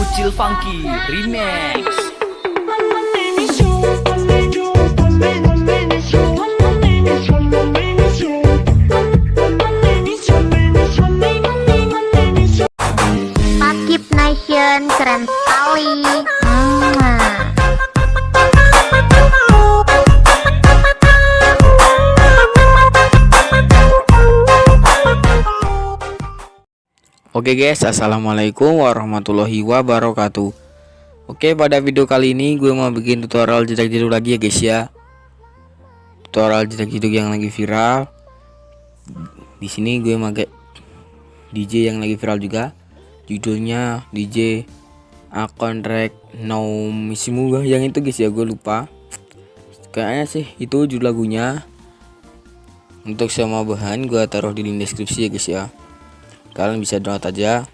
Kucil Funky Remix. Pakip Nation keren sekali. Oke guys, assalamualaikum warahmatullahi wabarakatuh. Oke, pada video kali ini gue mau bikin tutorial jedak jeduk lagi ya guys ya. Tutorial jedak jeduk yang lagi viral. Di sini gue pakai DJ yang lagi viral juga. Judulnya DJ Akonrek Naumismu yang itu guys ya, gue lupa. Kayaknya sih itu judul lagunya. Untuk semua bahan gue taruh di link deskripsi ya guys ya. Kalian bisa download aja.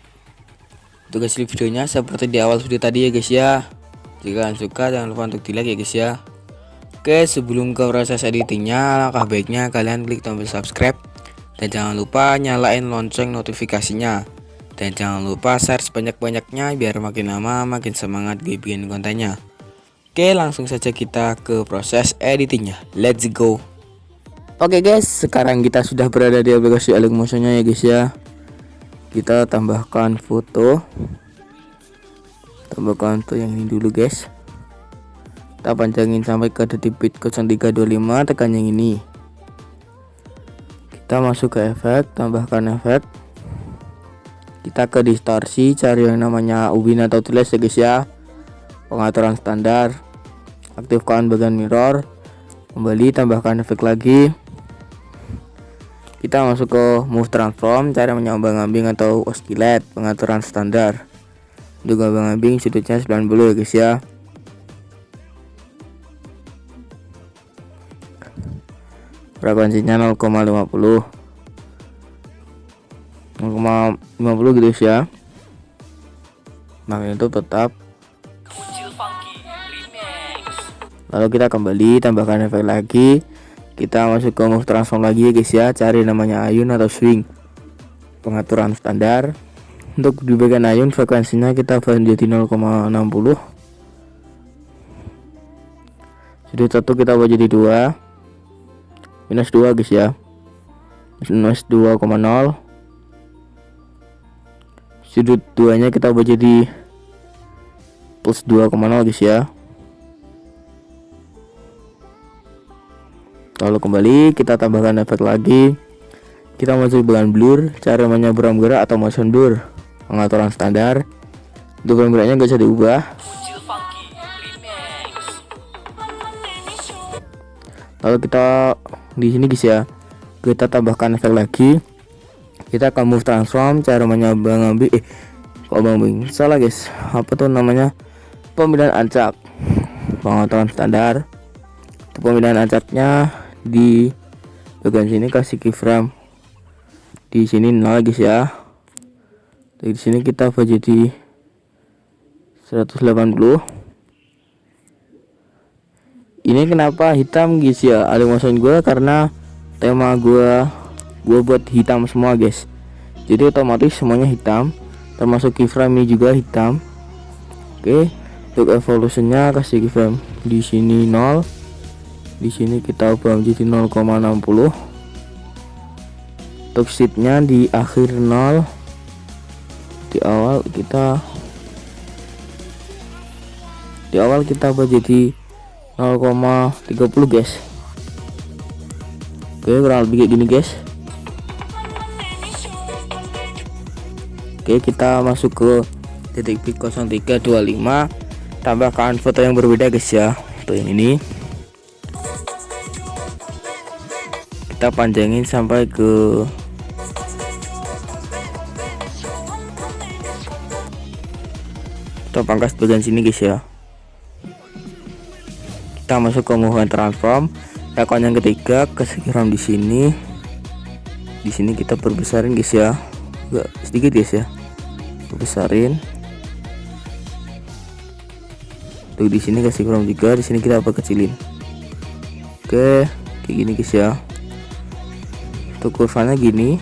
Untuk hasil videonya seperti di awal video tadi ya guys ya. Jika kalian suka jangan lupa untuk di like ya guys ya. Oke, sebelum ke proses editingnya, langkah baiknya kalian klik tombol subscribe dan jangan lupa nyalain lonceng notifikasinya. Dan jangan lupa share sebanyak-banyaknya biar makin lama makin semangat gue bikin kontennya. Oke, langsung saja kita ke proses editingnya. Let's go. Oke guys, sekarang kita sudah berada di aplikasi Allegmotion-nya ya guys ya. Kita tambahkan foto, yang ini dulu guys. Kita panjangin sampai ke detik bit 0325, tekan yang ini. Kita masuk ke efek, tambahkan efek. Kita ke distorsi, cari yang namanya ubin atau tulis ya guys ya. Pengaturan standar, aktifkan bagian mirror, kembali tambahkan efek lagi. Kita masuk ke move transform, cara menyombang-ambing atau oscillate, pengaturan standar. Untuk ambang-ambing sudutnya 90 ya guys ya. Frekuensinya 0,50 gitu guys ya. Nah itu tetap. Kucil Funky Remix. Lalu kita kembali tambahkan efek lagi. Kita masuk ke move transform lagi ya guys ya, cari namanya ayun atau swing, pengaturan standar. Untuk di bagian ayun frekuensinya kita menjadi 0,60. Sudut 1 kita buat jadi 2 minus 2 guys ya, minus 2,0. Sudut 2 nya kita buat jadi plus 2,0 guys ya. Lalu kembali kita tambahkan efek lagi. Kita masuk bagian blur, cara menyeberang gerak atau motion blur, pengaturan standar. Untuk geraknya gak bisa diubah. Kucil Funky Remix. Lalu kita di sini guys ya, kita tambahkan efek lagi. Kita akan move transform, cara menyambang ambing salah guys, apa tuh namanya, pemilihan acak, pengaturan standar. Untuk pemilihan acaknya di bagian sini kasih keyframe di sini 0 guys ya. Di sini kita buat jadi 180. Ini kenapa hitam guys ya, Allegmotion gue karena tema gue buat hitam semua guys, jadi otomatis semuanya hitam, termasuk keyframe ini juga hitam. Oke, untuk evolutionnya kasih keyframe di sini 0, di sini kita ubah menjadi 0,60. Untuk sheetnya di akhir 0, di awal kita ubah jadi 0,30 guys. Oke, kurang lebih kayak gini guys. Oke, kita masuk ke detik bit 0325, tambahkan foto yang berbeda guys ya. Untuk yang ini kita panjangin sampai ke kita pangkas bagian sini guys ya. Kita masuk ke move transform, lakukan yang ketiga, kesekiran di sini. Di sini kita perbesarin guys ya, agak sedikit guys ya, perbesarin. Untuk di sini kasih kurang juga, di sini kita kecilin. Oke, kayak gini guys ya. Untuk kurvanya gini,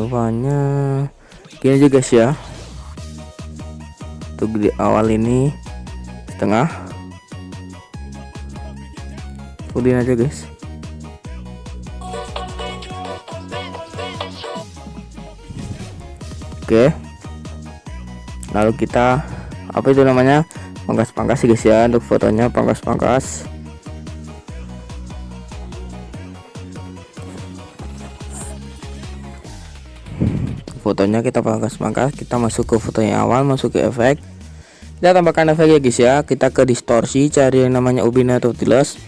bawahnya gini aja guys ya. Untuk di awal ini setengah, fullin aja guys. Oke, lalu kita apa itu namanya, pangkas-pangkas guys ya. Untuk fotonya pangkas-pangkas. Fotonya kita pangkas-pangkas, kita masuk ke foto yang awal, masuk ke efek, kita tambahkan efek ya guys ya. Kita ke distorsi, cari yang namanya Ubina Totilos,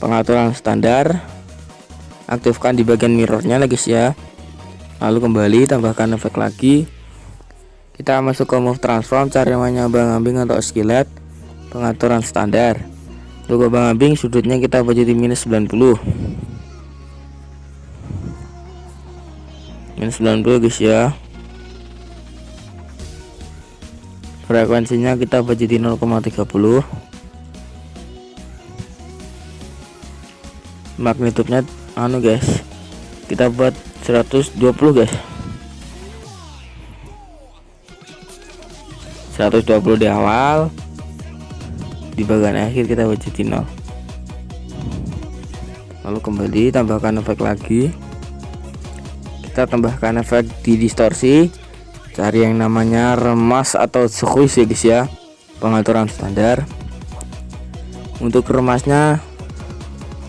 pengaturan standar, aktifkan di bagian mirrornya lah guys ya. Lalu kembali tambahkan efek lagi, kita masuk ke move transform, cari yang namanya abang-ambing atau skillet, pengaturan standar. Untuk abang-ambing sudutnya kita buat jadi minus 90 guys ya. Frekuensinya kita buat jadi 0,30. Magnitudenya guys, kita buat 120 guys. 120 di awal, di bagian akhir kita buat jadi 0. Lalu kembali tambahkan efek lagi, kita tambahkan efek di distorsi, cari yang namanya remas atau squeeze ya guys ya, pengaturan standar. Untuk remasnya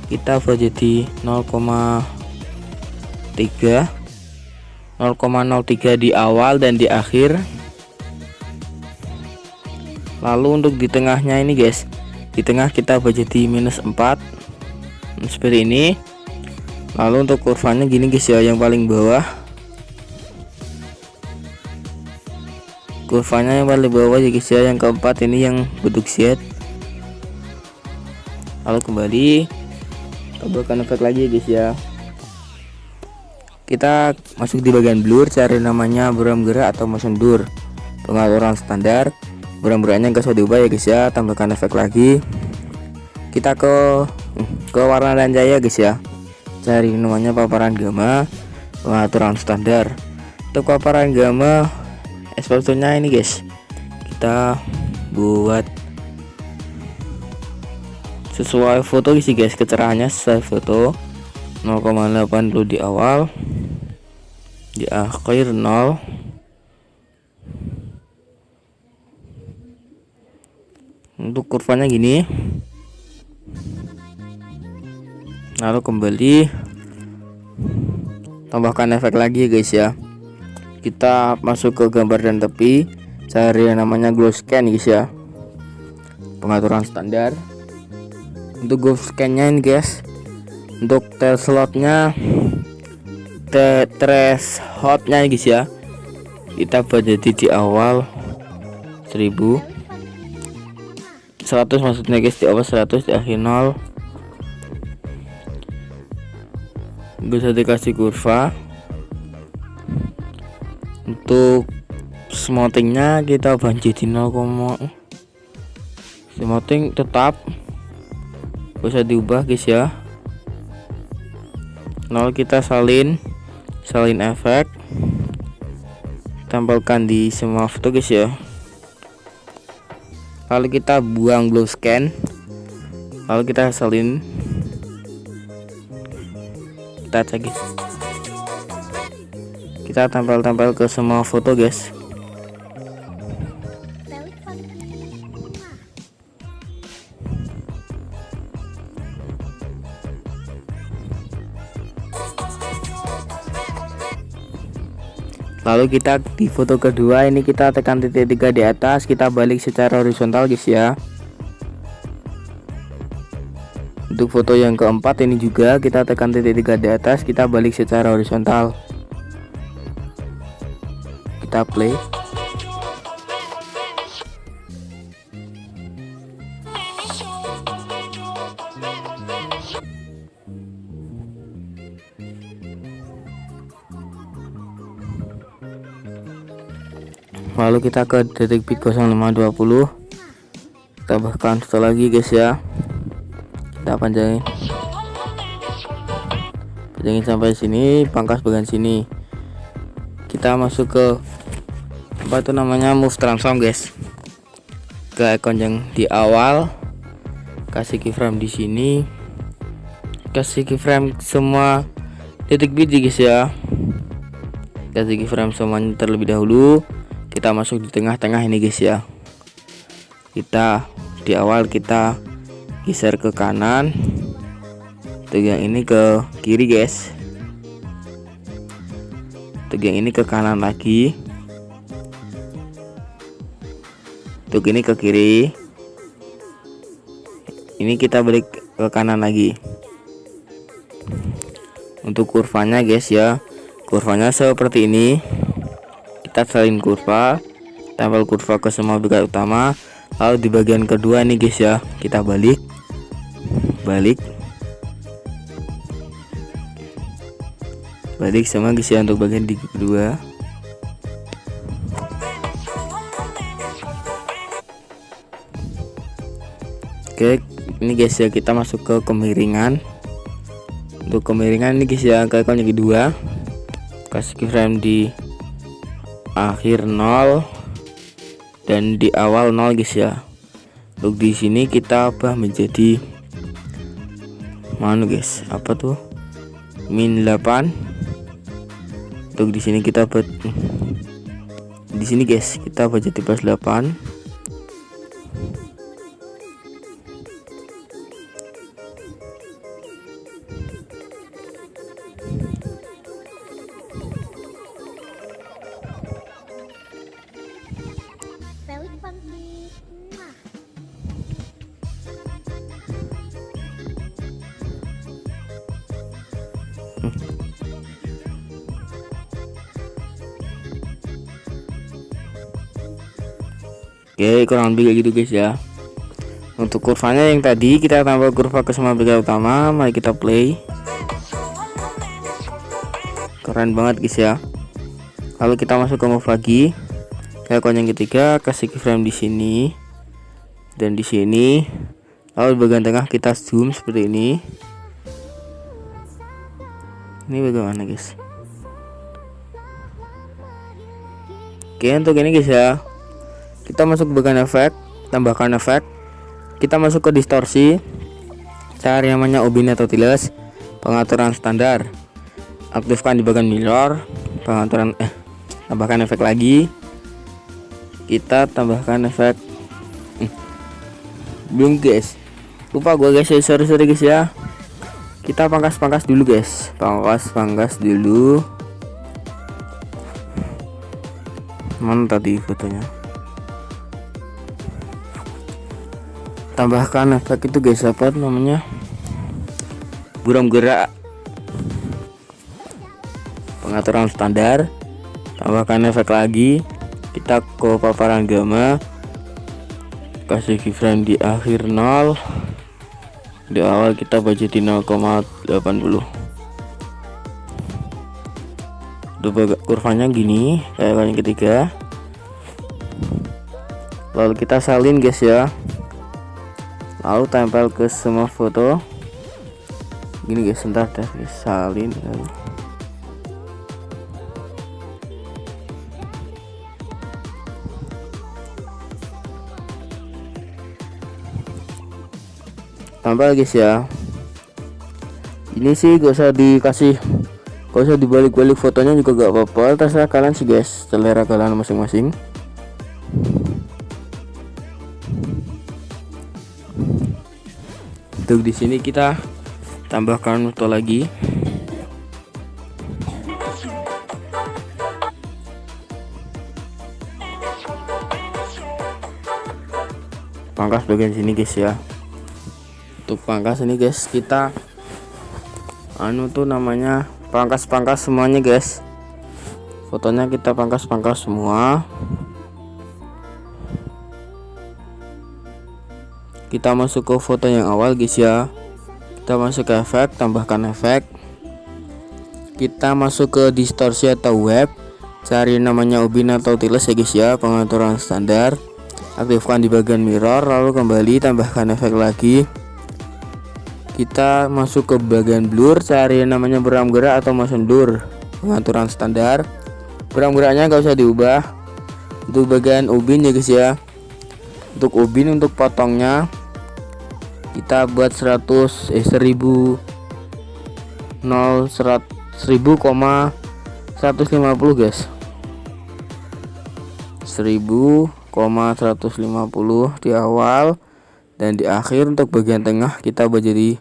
kita buat jadi 0,03 di awal dan di akhir. Lalu untuk di tengahnya ini guys, di tengah kita buat jadi minus 4 seperti ini. Lalu untuk kurvanya gini guys ya, yang paling bawah, kurvanya yang paling bawah ya guys ya, yang keempat ini yang bentuk Z. Lalu kembali tambahkan efek lagi ya guys ya. Kita masuk di bagian blur, cari namanya buram gerak atau motion blur, pengaturan standar. Buram-buramnya nggak usah diubah ya guys ya. Tambahkan efek lagi, kita ke warna dan cahaya guys ya, cari namanya paparan gamma, pengaturan standar. Untuk paparan gamma exposurnya ini guys, kita buat sesuai foto sih guys, kecerahannya sesuai foto. 0,80 di awal, di akhir 0. Untuk kurvanya gini. Lalu kembali tambahkan efek lagi guys ya. Kita masuk ke gambar dan tepi, cari yang namanya glow scan guys ya, pengaturan standar. Untuk glow scan nya ini guys, untuk thresholdnya guys ya, kita buat jadi di awal 100 maksudnya guys, di awal 100, di akhir 0. Bisa dikasih kurva. Untuk smoothingnya kita banjir di 0, smoothing tetap bisa diubah guys ya. Lalu kita salin efek, tempelkan di semua foto guys ya. Lalu kita buang glow scan, lalu kita salin, kita cek guys, kita tempel ke semua foto guys. Lalu kita di foto kedua ini kita tekan titik 3 di atas, kita balik secara horizontal guys ya. Untuk foto yang keempat ini juga kita tekan titik 3 di atas, kita balik secara horizontal. Kita play. Lalu kita ke detik bit 0520, tambahkan satu lagi guys ya, kita panjangin sampai sini, pangkas bagian sini. kita masuk ke apa itu namanya, move transform guys, ke icon yang di awal, kasih keyframe di sini, kasih keyframe semua titik biji guys ya, kasih keyframe semuanya terlebih dahulu. Kita masuk di tengah-tengah ini guys ya, kita di awal kita geser ke kanan, untuk yang ini ke kiri guys, untuk yang ini ke kanan lagi, untuk ini ke kiri, ini kita balik ke kanan lagi. Untuk kurvanya guys ya, kurvanya seperti ini, kita salin kurva, tempel kurva ke semua objek utama, lalu di bagian kedua nih guys ya, kita balik sama guys ya, untuk bagian di kedua. Oke, ini guys ya, kita masuk ke kemiringan. Untuk kemiringan ini guys ya, ke icon yang kedua, kasih keyframe di akhir 0 dan di awal 0 guys ya. Untuk di sini kita ubah menjadi mana guys, apa tuh, min 8. Untuk di sini kita buat di sini guys, kita buat jadi plus 8. Very funky. Mwah. Oke, kurang lebih kayak gitu guys ya. Untuk kurvanya yang tadi kita tambah kurva ke semua objek utama. Mari kita play. Keren banget guys ya. Lalu kita masuk ke move lagi, ke icon yang ketiga, kasih keyframe di sini dan di sini. Lalu di bagian tengah kita zoom seperti ini. Ini bagaimana guys? Oke, untuk ini guys ya, kita masuk ke bagian efek, tambahkan efek. Kita masuk ke distorsi, cari namanya ubin atau tiles, pengaturan standar, aktifkan di bagian mirror, pengaturan tambahkan efek lagi. Kita tambahkan efek belum guys, lupa gue guys, sorry guys ya. Kita pangkas dulu guys, pangkas dulu. Mana tadi fotonya? Tambahkan efek itu guys, apa namanya, buram gerak, pengaturan standar, tambahkan efek lagi. Kita ke paparan gamma, kasih keyframe di akhir 0, di awal kita budget di 0,80. Kurvanya gini kayak yang ketiga, lalu kita salin guys ya, lalu tempel ke semua foto gini guys. Sebentar deh guys, salin lalu. Tambah guys ya, ini sih gak usah dikasih, gak usah dibalik-balik fotonya juga gak apa-apa, terserah kalian sih guys, selera kalian masing-masing. Untuk di sini kita tambahkan foto lagi. Pangkas bagian sini guys ya. Untuk pangkas ini guys, kita tuh namanya pangkas semuanya guys. Fotonya kita pangkas semua. Kita masuk ke foto yang awal guys ya. Kita masuk ke efek, tambahkan efek. Kita masuk ke distorsi atau web, cari namanya ubin atau tiles ya guys ya, pengaturan standar, aktifkan di bagian mirror, lalu kembali tambahkan efek lagi. Kita masuk ke bagian blur, cari namanya buram gerak atau motion blur, pengaturan standar, Gerak-geraknya nggak usah diubah. Untuk bagian ubin ya guys ya. Untuk ubin, untuk potongnya kita buat 1000 guys. 1000,150 di awal, dan di akhir untuk bagian tengah kita buat jadi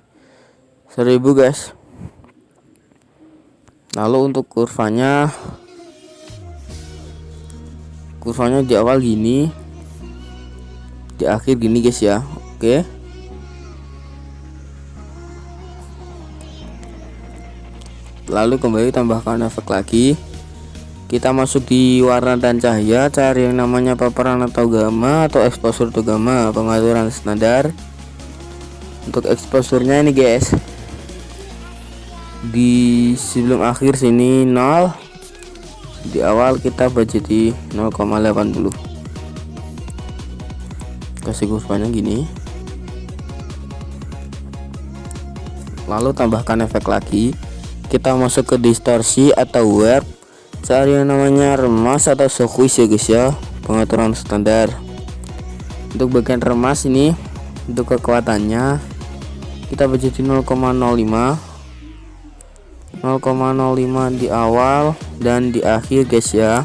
1000 guys. Lalu untuk kurvanya di awal gini, di akhir gini guys ya. Oke, lalu kembali tambahkan efek lagi. Kita masuk di warna dan cahaya, cari yang namanya paparan atau gamma atau exposure atau gamma, pengaturan standar. Untuk exposure-nya ini guys, di sebelum akhir sini 0, di awal kita buat jadi 0,80. Kasih kurvanya gini, lalu tambahkan efek lagi. Kita masuk ke distorsi atau warp, cari yang namanya remas atau squeeze ya guys ya, pengaturan standar. Untuk bagian remas ini, untuk kekuatannya kita buat jadi 0,05 di awal dan di akhir guys ya.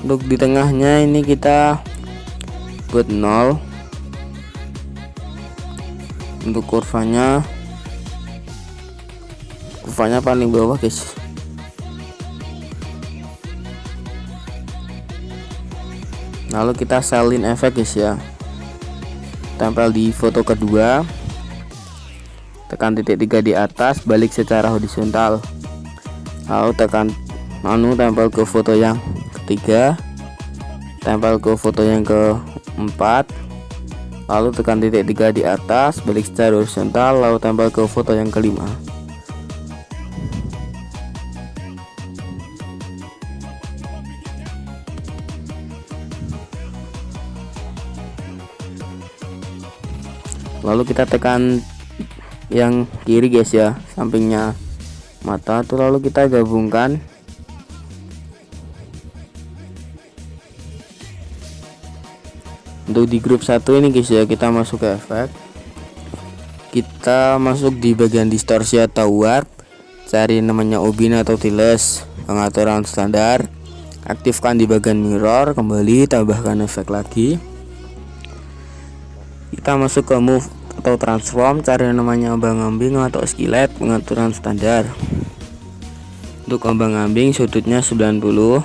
Untuk di tengahnya ini kita buat 0. Untuk kurvanya paling bawah guys. Lalu kita salin efek guys ya, tempel di foto kedua, tekan titik 3 di atas, balik secara horizontal, lalu tekan tempel ke foto yang ketiga, tempel ke foto yang keempat, lalu tekan titik 3 di atas, balik secara horizontal, lalu tempel ke foto yang kelima. Lalu kita tekan yang kiri guys ya, sampingnya mata tuh, lalu kita gabungkan. Untuk di grup 1 ini guys ya, kita masuk ke efek, kita masuk di bagian distorsi atau warp, cari namanya ubin atau tiles, pengaturan standar, aktifkan di bagian mirror, kembali tambahkan efek lagi. Kita masuk ke move atau transform, cari yang namanya ombang-ambing atau skillet, pengaturan standar. Untuk ombang-ambing sudutnya 90,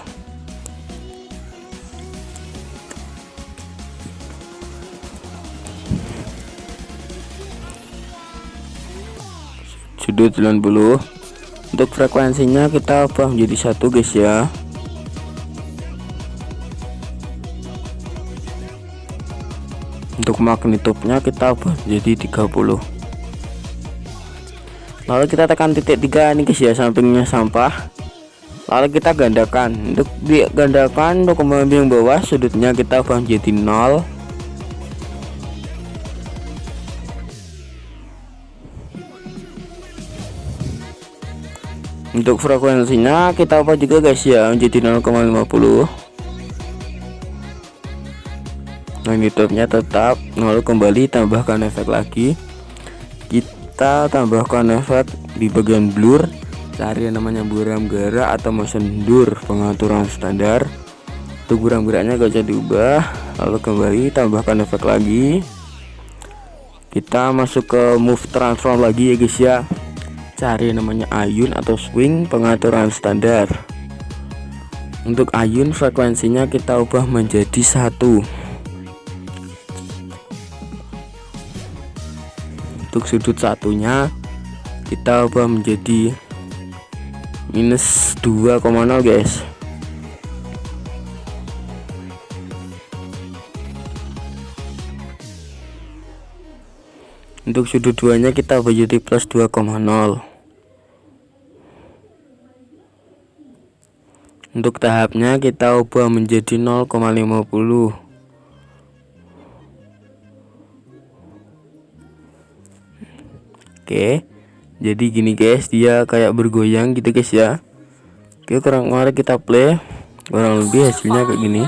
sudut 90. Untuk frekuensinya kita ubah menjadi 1 guys ya. Untuk magnitudenya kita ubah jadi 30. Lalu kita tekan titik 3 ini guys ya, sampingnya sampah, lalu kita gandakan. Untuk digandakan, untuk ombang-ambing bawah sudutnya kita ubah menjadi 0. Untuk frekuensinya kita ubah juga guys ya, menjadi 0,50. Magnitudenya tetap. Lalu kembali tambahkan efek lagi, kita tambahkan efek di bagian blur, cari yang namanya buram gerak atau motion blur, pengaturan standar. Untuk buram geraknya gak usah diubah. Lalu kembali tambahkan efek lagi, kita masuk ke move transform lagi ya guys ya, cari yang namanya ayun atau swing, pengaturan standar. Untuk ayun frekuensinya kita ubah menjadi 1. Untuk sudut satunya kita ubah menjadi minus 2,0 guys. Untuk sudut 2 nya kita ubah jadi plus 2,0. Untuk tahapnya kita ubah menjadi 0,50. Oke, jadi gini guys, dia kayak bergoyang gitu guys ya. Oke, mari kita play. Kurang lebih hasilnya kayak gini.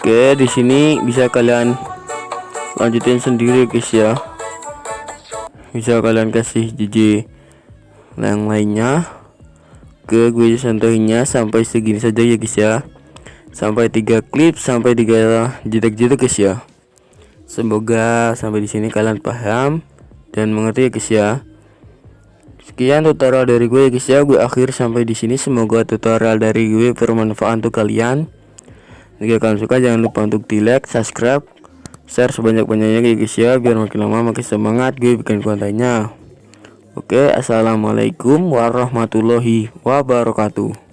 Oke, di sini bisa kalian lanjutin sendiri guys ya. Bisa kalian kasih JJ yang lainnya. Oke, gue contohinnya sampai segini saja ya guys ya. Sampai 3 klip, sampai 3 jedak-jedak guys ya. Semoga sampai di sini kalian paham dan mengerti ya guys ya. Sekian tutorial dari gue ya guys ya. Gue akhir sampai di sini. Semoga tutorial dari gue bermanfaat untuk kalian. Jika kalian suka jangan lupa untuk di like, subscribe, share sebanyak-banyaknya ya guys ya, biar makin lama makin semangat gue bikin kontennya. Oke, assalamualaikum warahmatullahi wabarakatuh.